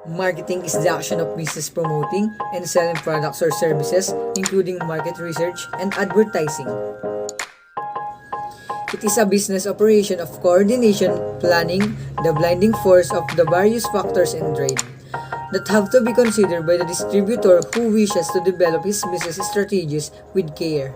Marketing is the action of business promoting and selling products or services, including market research and advertising. It is a business operation of coordination, planning, the blending force of the various factors in trade that have to be considered by the distributor who wishes to develop his business strategies with care.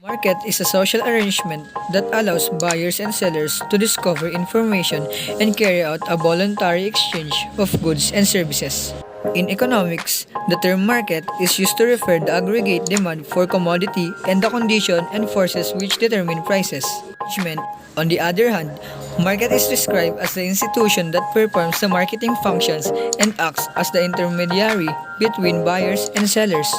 Market is a social arrangement that allows buyers and sellers to discover information and carry out a voluntary exchange of goods and services. In economics, the term market is used to refer the aggregate demand for commodity and the condition and forces which determine prices. Management, on the other hand, market is described as the institution that performs the marketing functions and acts as the intermediary between buyers and sellers.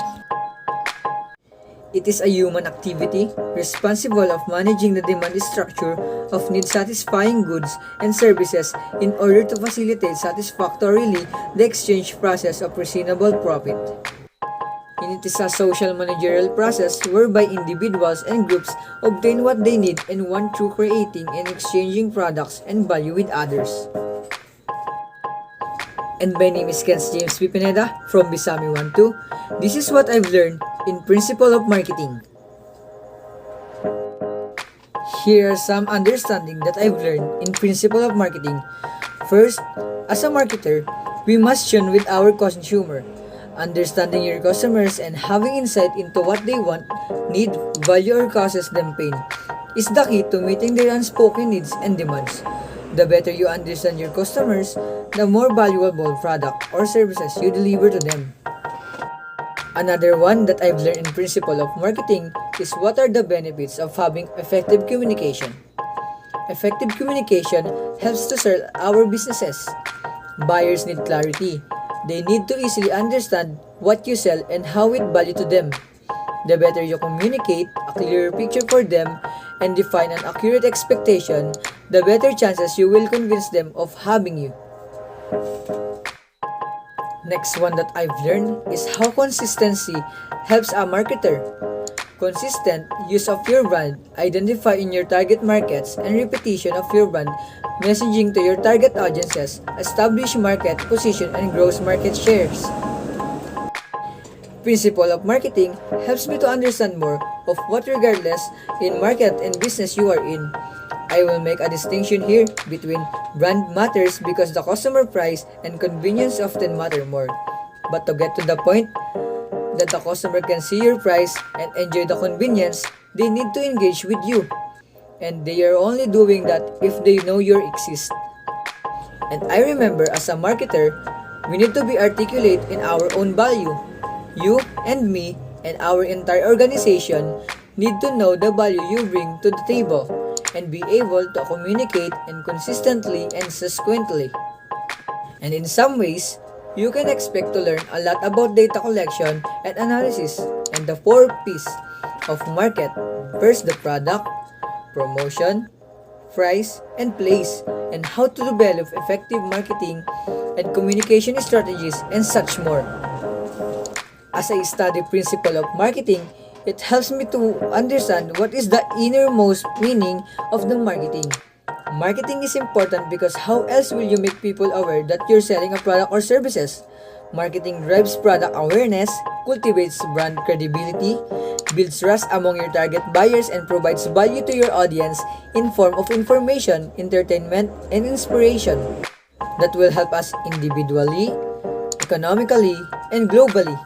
It is a human activity responsible of managing the demand structure of need-satisfying goods and services in order to facilitate satisfactorily the exchange process of reasonable profit. And it is a social managerial process whereby individuals and groups obtain what they need and want through creating and exchanging products and value with others. And my name is Ken James P. Pineda from Bisami 12. This is what I've learned in Principle of Marketing. Here are some understanding that I've learned in Principle of Marketing. First, as a marketer, we must tune with our consumer. Understanding your customers and having insight into what they want, need, value, or causes them pain is the key to meeting their unspoken needs and demands. The better you understand your customers, the more valuable product or services you deliver to them. Another one that I've learned in Principle of Marketing is what are the benefits of having effective communication. Effective communication helps to sell our businesses. Buyers need clarity. They need to easily understand what you sell and how it value to them. The better you communicate a clearer picture for them and define an accurate expectation, the better chances you will convince them of having you. Next one that I've learned is how consistency helps a marketer. Consistent use of your brand, identify in your target markets, and repetition of your brand messaging to your target audiences establish market position and grows market shares. Principle of Marketing helps me to understand more of what regardless in market and business you are in. I will make a distinction here between brand matters because the customer price and convenience often matter more. But to get to the point that the customer can see your price and enjoy the convenience, they need to engage with you. And they are only doing that if they know you exist. And I remember as a marketer, we need to be articulate in our own value. You and me and our entire organization need to know the value you bring to the table and be able to communicate and consistently and subsequently. And in some ways, you can expect to learn a lot about data collection and analysis and the 4 P's of market. First, the product, promotion, price, and place, and how to develop effective marketing and communication strategies and such more. As I study Principle of Marketing, it helps me to understand what is the innermost meaning of the marketing. Marketing is important because how else will you make people aware that you're selling a product or services? Marketing drives product awareness, cultivates brand credibility, builds trust among your target buyers, and provides value to your audience in form of information, entertainment, and inspiration that will help us individually, economically, and globally.